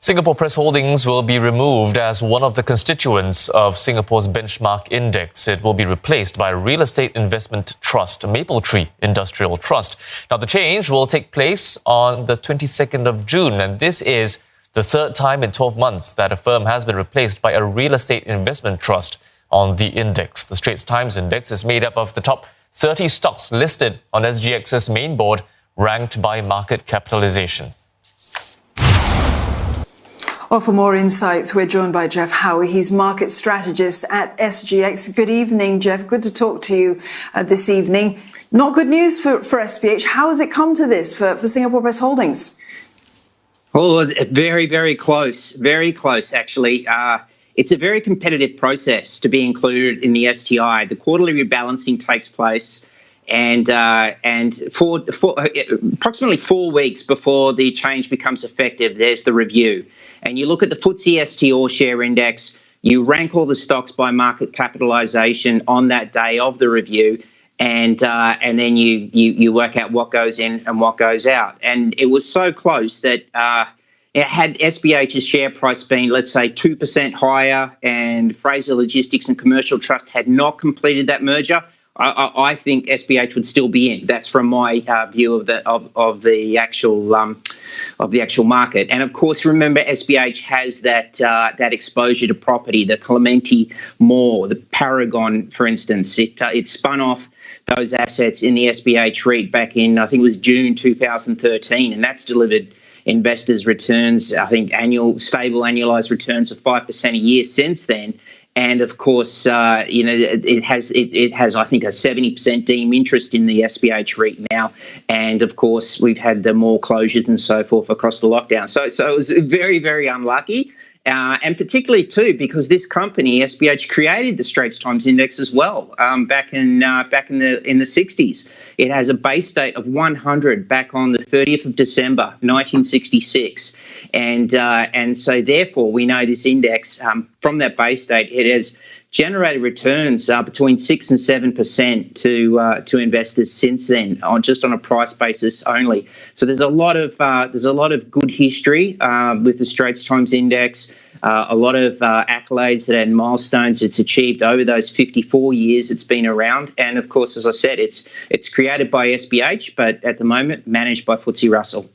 Singapore Press Holdings will be removed as one of the constituents of Singapore's benchmark index. It will be replaced by a real estate investment trust, Mapletree Industrial Trust. Now, the change will take place on the 22nd of June, and this is the third time in 12 months that a firm has been replaced by a real estate investment trust on the index. The Straits Times Index is made up of the top 30 stocks listed on SGX's main board, ranked by market capitalisation. Well, for more insights, we're joined by Geoff Howie. He's market strategist at SGX. Good evening, Geoff. Good to talk to you this evening. Not good news for SPH. How has it come to this for Singapore Press Holdings? Oh, very, very close. Very close, actually. It's a very competitive process to be included in the STI. The quarterly rebalancing takes place, and for approximately 4 weeks before the change becomes effective, there's the review. And you look at the FTSE ST All Share Index, you rank all the stocks by market capitalisation on that day of the review, and then you work out what goes in and what goes out. And it was so close that had SPH's share price been, let's say, 2% higher and Fraser Logistics and Commercial Trust had not completed that merger, I think SPH would still be in. That's from my view of the actual market. And of course, remember, SPH has that exposure to property, the Clementi Mall, the Paragon, for instance. It spun off those assets in the SPH REIT back in, I think it was June 2013, and that's delivered investors' returns, I think stable annualized returns of 5% a year since then. And of course, it has I think a 70% deemed interest in the SPH REIT now. And of course, we've had the mall closures and so forth across the lockdown. So it was very, very unlucky. And particularly too, because this company, SPH, created the Straits Times Index as well back in the 60s. It has a base date of 100 back on the 30th of December 1966, and so therefore we know this index from that base date, it has generated returns between 6 and 7% to investors since then, just on a price basis only. So there's a lot of good history with the Straits Times Index. A lot of accolades and milestones it's achieved over those 54 years it's been around. And of course, as I said, it's created by SPH, but at the moment managed by FTSE Russell.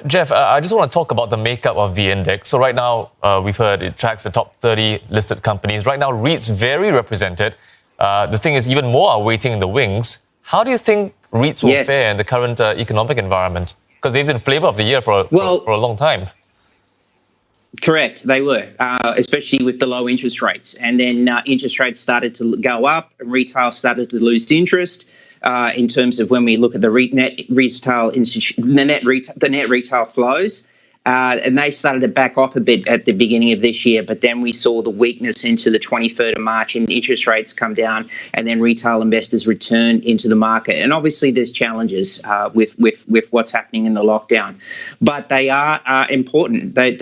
Geoff, I just want to talk about the makeup of the index. So right now, we've heard it tracks the top 30 listed companies. Right now, REITs very represented. The thing is, even more are waiting in the wings. How do you think REITs will fare in the current economic environment? Because they've been flavour of the year for a long time. Correct, they were, especially with the low interest rates. And then interest rates started to go up and retail started to lose interest. In terms of when we look at the net retail flows, and they started to back off a bit at the beginning of this year, but then we saw the weakness into the 23rd of March and interest rates come down, and then retail investors return into the market. And obviously there's challenges with what's happening in the lockdown, but they are important. They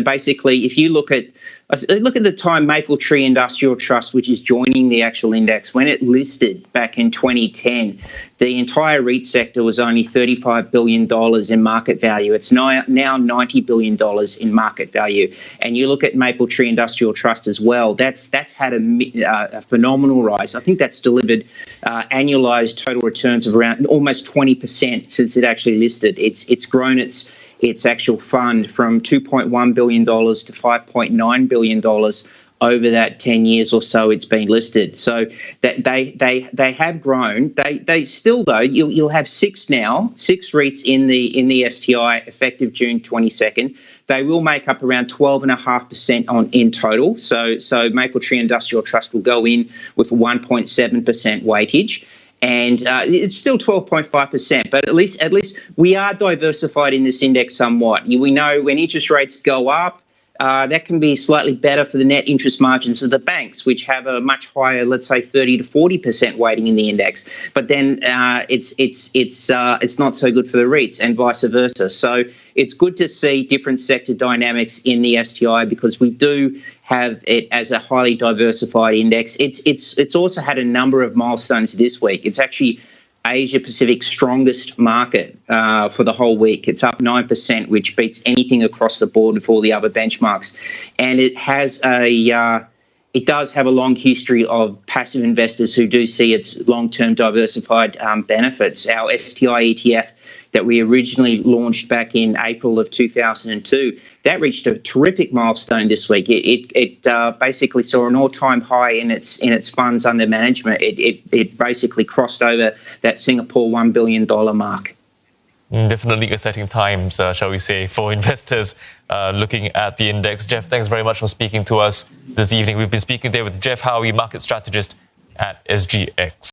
basically, if you look at the time Mapletree Industrial Trust, which is joining the actual index, when it listed back in 2010, the entire REIT sector was only $35 billion in market value. It's now $90 billion in market value. And you look at Mapletree Industrial Trust as well, that's had a phenomenal rise. I think that's delivered annualized total returns of around almost 20% since it actually listed. It's grown its actual fund from $2.1 billion to $5.9 billion over that 10 years or so it's been listed. So that they have grown. They still, though, you'll have six REITs in the STI effective June 22nd. They will make up around 12.5% in total. So Mapletree Industrial Trust will go in with 1.7% weightage. And it's still 12.5%, but at least we are diversified in this index somewhat. We know when interest rates go up, that can be slightly better for the net interest margins of the banks, which have a much higher, let's say, 30 to 40% weighting in the index. But then it's not so good for the REITs and vice versa. So it's good to see different sector dynamics in the STI because we do have it as a highly diversified index. It's also had a number of milestones this week. It's actually Asia Pacific's strongest market for the whole week. It's up 9%, which beats anything across the board for all the other benchmarks. And it has it does have a long history of passive investors who do see its long-term diversified benefits. Our STI ETF that we originally launched back in April of 2002, that reached a terrific milestone this week. It basically saw an all-time high in its funds under management. It basically crossed over that Singapore $1 billion mark. Definitely exciting times, shall we say, for investors looking at the index. Geoff, thanks very much for speaking to us this evening. We've been speaking there with Geoff Howie, market strategist at SGX.